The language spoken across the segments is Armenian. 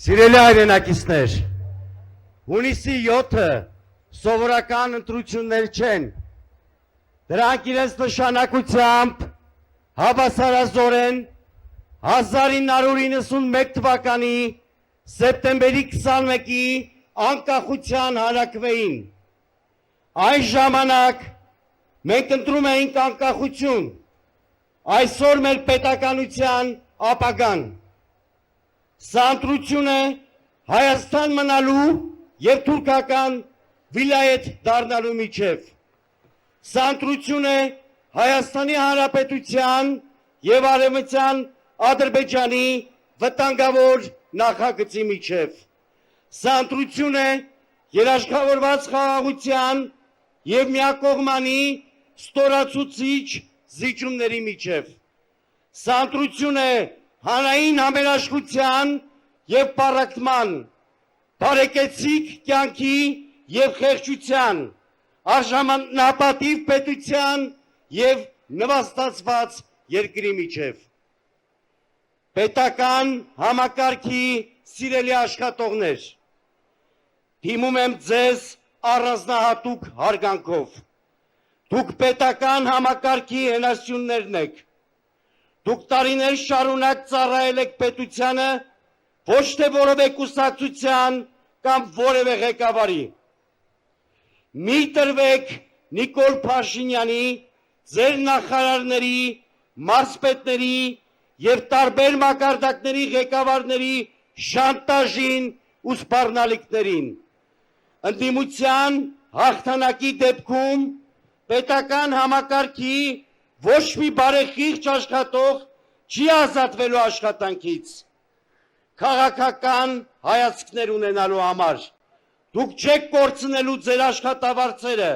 Սիրելի հայրենակիցներ, հունիսի 7-ը սովորական ընտրություններ չեն, դրանք իրենց նշանակությամբ հավասարազորեն 1991 թվականի սեպտեմբերի 21-ի անկախության հանրաքվեին։ Այն ժամանակ մենք ընտրում էինք անկախություն, այսօր մեր պետականության ապագան։ Սա ընտրություն է Հայաստան մնալու և թուրքական վիլայեթ դառնալու միջև։ Սա ընտրություն է Հայաստանի Հանրապետության և Արևմտյան Ադրբեջանի վտանգավոր նախագծի միջև։ Սա ընտրություն է երաշխավորված խաղաղության և միակողմանի ստորացուցիչ զիջումների միջև։ Սա ընտրություն է հանրային համերաշխության և պառակտման, բարեկեցիկ կյանքի և խեղճության, արժանապատիվ պետության և նվաստացված երկրի միջև։ Պետական համակարգի սիրելի աշխատողներ, դիմում եմ ձեզ առանձնահատուկ հարգանքով։ Դուք պետական համակարգի հենասյուններն եք։ Դուք տարիներ շարունակ ծառայել եք պետությանը, ոչ թե որևէ կուսակցության կամ որևէ ղեկավարի։ Մի տրվեք Նիկոլ Փաշինյանի, ձեր նախարարների, մարզպետների և տարբեր մակարդակների ղեկավարների շանտաժին ու սպառնալիքներին։ Ընդդիմության հաղթանակի դեպքում պետական համակարգի ոչ մի բարեխիղճ աշխատող չի ազատվելու աշխատանքից, քաղաքական հայացքներ ունենալու համար։ Դուք չեք կորցնելու ձեր աշխատավարձերը,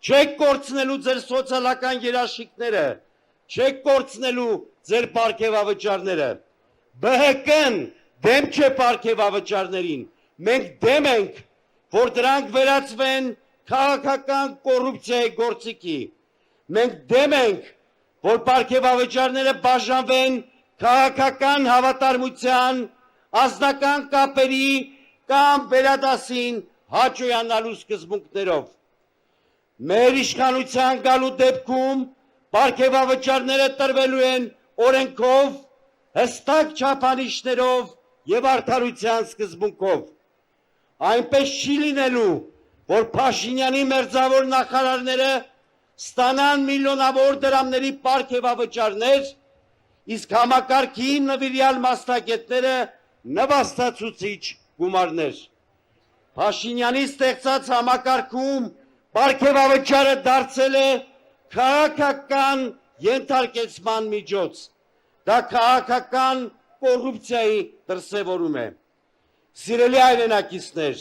չեք կորցնելու ձեր սոցիալական երաշխիքները, չեք կորցնելու ձեր պարգևավճարները։ ԲՀԿ-ն դեմ չէ պարգևավճարներին, մենք դեմ ենք, որ դրանք վերածվեն քաղաքական կոռուպցիայի գործիքի։ Մենք դեմ ենք, որ պարգևավճարները բաժանվեն քաղաքական հավատարմության, անձնական կապերի կամ վերադասին հաճոյանալու սկզբունքներով։ Մեր իշխանության գալու դեպքում պարգևավճարները տրվելու են օրենքով, հստակ չափանիշներով և արդարության սկզբունքով։ Այնպես չի լինելու, որ Փաշինյանի մերձավոր նախարարները ստանան միլիոնավոր դրամների պարգևավճարներ, իսկ համակարգի նվիրյալ մասնագետները նվաստացուցիչ գումարներ։ Փաշինյանի ստեղծած համակարգում պարգևավճարը դարձել է քաղաքական ենթարկեցման միջոց։ Դա քաղաքական կոռուպցիայի դրսևորում է։ Սիրելի հայրենակիցներ,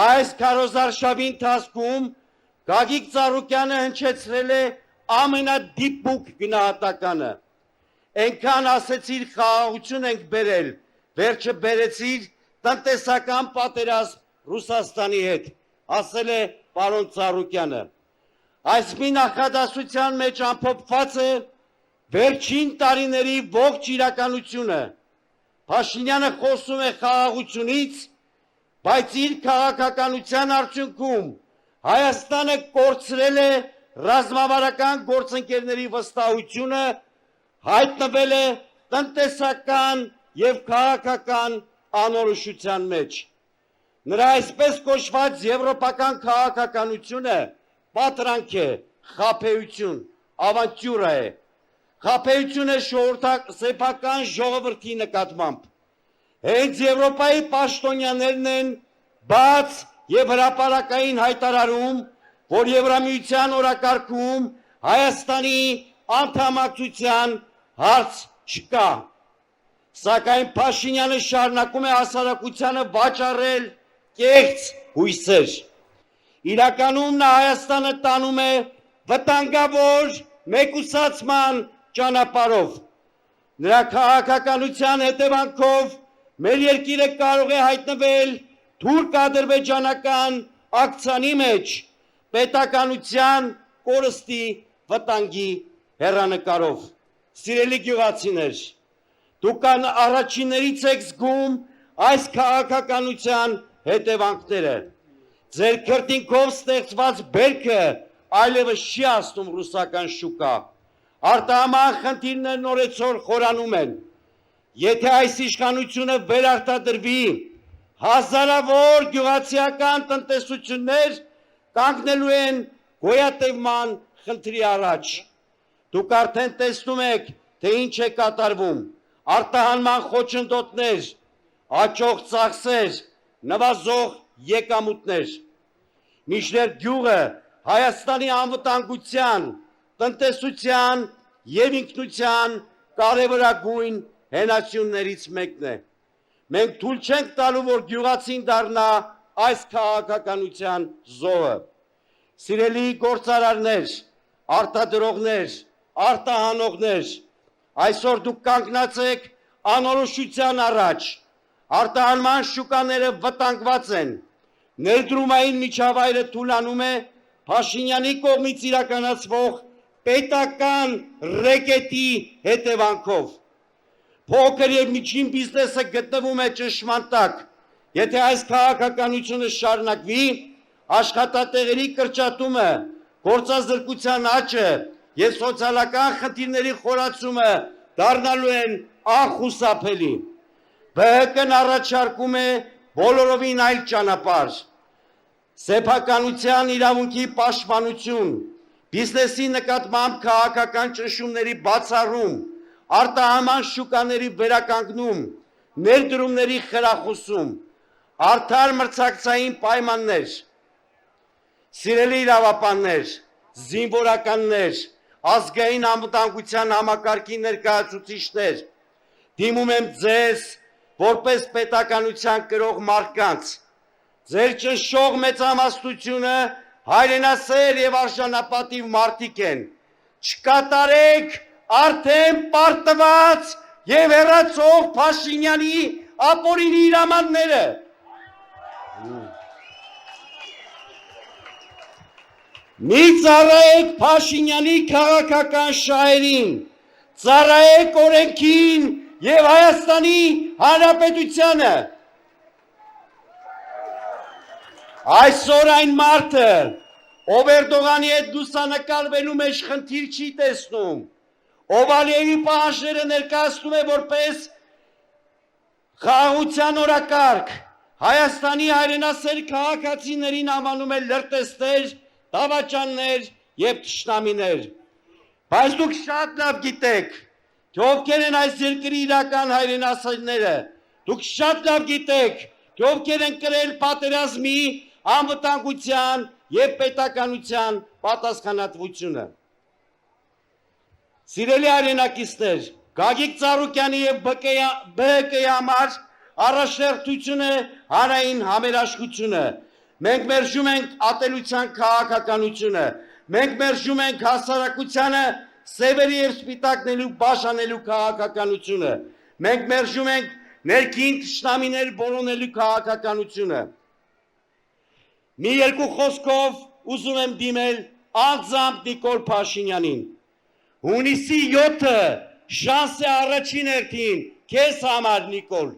այս քարոզարշավի ընթացքում Գագիկ Ծառուկյանը հնչեցրել է ամենադիպուկ գնահատականը։ Այնքան ասեցիր խաղաղություն ենք բերել, վերջը բերեցիր տնտեսական պատերազմ Ռուսաստանի հետ, ասել է պարոն Ծառուկյանը։ Այս մի նախադասության մեջ ամփոփված է վերջին տարիների ողջ իրականությունը։ Փաշինյանը խոսում է խաղաղությունից, բայց իր քաղաքականության արդյունքում Հայաստանը կորցրել է ռազմավարական գործընկերների վստահությունը, հայտնվել է տնտեսական և քաղաքական անորոշության մեջ։ Նրա այսպես կոչված եվրոպական քաղաքականությունը պատրանք է, խաբեություն, ավանտյուրա է։ Խաբեություն է սեփական ժողովրդի նկատմամբ։ Հենց Եվրոպայի պաշտոնյաներն են բաց և հրապարակային հայտարարում, որ Եվրամիության օրակարգում Հայաստանի անդամակցության հարց չկա։ Սակայն Փաշինյանը շարունակում է հասարակությանը վաճառել կեղծ հույսեր։ Իրականում նա Հայաստանը տանում է վտանգավոր մեկուսացման ճանապարհով։ Նրա քաղաքականության հետևանքով մեր երկիրը կարող է հայտնվել թուրք-ադրբեջանական ակցիայի մեջ պետականության կորստի վտանգի հեռանկարով։ Սիրելի գյուղացիներ, դուք առաջիններից եք զգում այս քաղաքականության հետևանքները։ Ձեր քրտինքով ստեղծված բերքը այլևս չի ասնում ռուսական շուկա։ Արտահանման խնդիրներն նորեցօր խորանում են։ Եթե այս իշխանությունը վերարտադրվի, հազարավոր գյուղացիական տնտեսություններ կանգնելու են գոյատևման խնդրի առաջ։ Դուք արդեն տեսնում եք, թե ինչ է կատարվում, արտահանման խոչընդոտներ, աճող ծախսեր, նվազող եկամուտներ։ Մինչդեռ գյուղը Հայաստանի անվտանգության, տնտեսության և ինքնության կարևորագույն հենասյուներից մեկն է։ Մենք թույլ չենք տալու, որ գյուղացին դառնա այս քաղաքականության զոհը։ Սիրելի գործարարներ, արտադրողներ, արտահանողներ, այսօր դուք կանգնած եք անորոշության առաջ, արտահանման շուկաները վտանգված են, ներդրումային միջավայրը թուլանում է Փաշինյանի կողմից իրականացվող պետական ռեկետի հետևանքով։ Փոքր և միջին բիզնեսը գտնվում է ճնշման տակ։ Եթե այս քաղաքականությունը շարունակվի, աշխատատեղերի կրճատումը, գործազրկության աճը և սոցիալական խնդիրների խորացումը դառնալու են անխուսափելի։ ԲՀԿ-ն առաջարկում է բոլորովին այլ ճանապարհ։ Սեփականության իրավունքի պաշտպանություն, բիզնեսի նկատմամբ քաղաքական ճնշումների բացառում, արտահանման շուկաների վերականգնում, ներդրումների խրախուսում, արդար մրցակցային պայմաններ։ Սիրելի իրավապաններ, զինվորականներ, ազգային անվտանգության համակարգի ներկայացուցիչներ, դիմում եմ ձեզ որպես պետականության կրող մարդկանց, ձեր ճնշող մեծամասնությունը հայրենասեր և արժանապատիվ մարդիկ են, չկատարեք արդեն պարտված և հեռացող Փաշինյանի ապօրինի հրամանները։ Մի ծառայեք Փաշինյանի քաղաքական շահերին, ծառայեք օրենքին և Հայաստանի Հանրապետությանը։ Այսօր այն մարդը, ով Էրդողանի հետ լուսանկարվելու մեջ խնդիր չի տեսնում, ով Ալիևի պահանջները ներկայացնում է որպես խաղաղության օրակարգ, Հայաստանի հայրենասեր քաղաքացիներին անվանում է լրտեսներ, դավաճաններ և թշնամիներ։ Բայց դուք շատ լավ գիտեք, թե ովքեր են այս երկրի իրական հայրենասերները, դուք շատ լավ գիտեք, թե ովքեր են կրել պատերազմի, անվտանգության և պետականության պատասխանատվությունը։ Սիրելի հայրենակիցներ, Գագիկ Ծառուկյանի և ԲՀԿ-ի համար առաջնորդությունը հանրային համերաշխությունը։ Մենք մերժում ենք ատելության քաղաքականությունը, մենք մերժում ենք հասարակությանը սևերի և սպիտակների բաժանելու քաղաքականությունը, մենք մերժում ենք ներքին թշնամիներ որոնելու քաղաքականությունը։ Մի երկու խոսքով ուզում եմ դիմել անձամբ Նիկոլ Փաշինյանին։ Հունիսի 7-ը շանս է առաջին հերթին քեզ համար, Նիկոլ։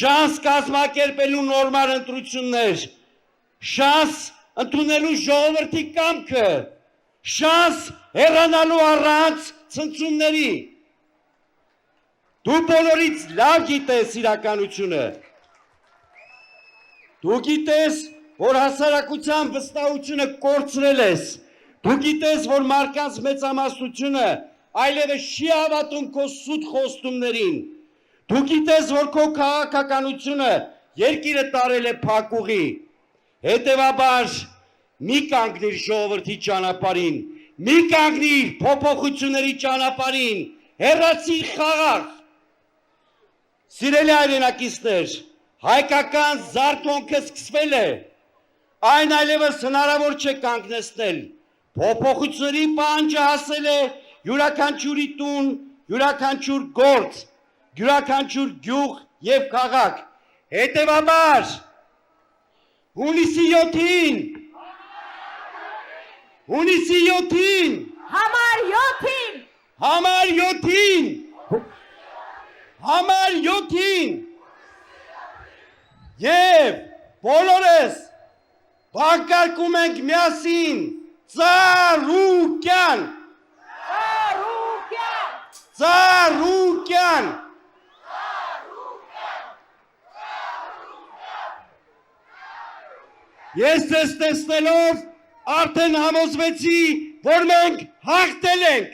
Շանս կազմակերպելու նորմալ ընտրություններ, շանս ընդունելու ժողովրդի կամքը, շանս հեռանալու առանց ցնցումների։ Դու բոլորից լավ գիտես իրականությունը։ Դու գիտես, որ հասարակության վստահությունը կորցրել ես։ Դու գիտես, որ մարդկանց մեծամասնությունը այլևս չի հավատում քո սուտ խոստումներին։ Դու գիտես, որ քո քաղաքականությունը երկիրը տարել է փակուղի։ Հետևաբար մի կանգնիր ժողովրդի ճանապարհին, մի կանգնիր փոփոխությունների ճանապարհին, հեռացիր խաղաղ։ Սիրելի հայրենակիցներ, հայկական զարթոնքը սկսվել է, այն այլևս հնարավոր չէ կանգնեցնել։ Փոփոխությունների պահանջը հասել է յուրաքանչյուրի տուն, յուրաքանչյուր գործ, յուրաքանչյուր գյուղ և քաղաք։ Հետևաբար հունիսի 7-ին համար 7-ին Եվ բոլորս բանկարկում ենք միասին Ծառուկյան, Ծառուկյան, Ես ձեզ տեսնելով արդեն համոզվեցի, որ մենք հաղթել ենք։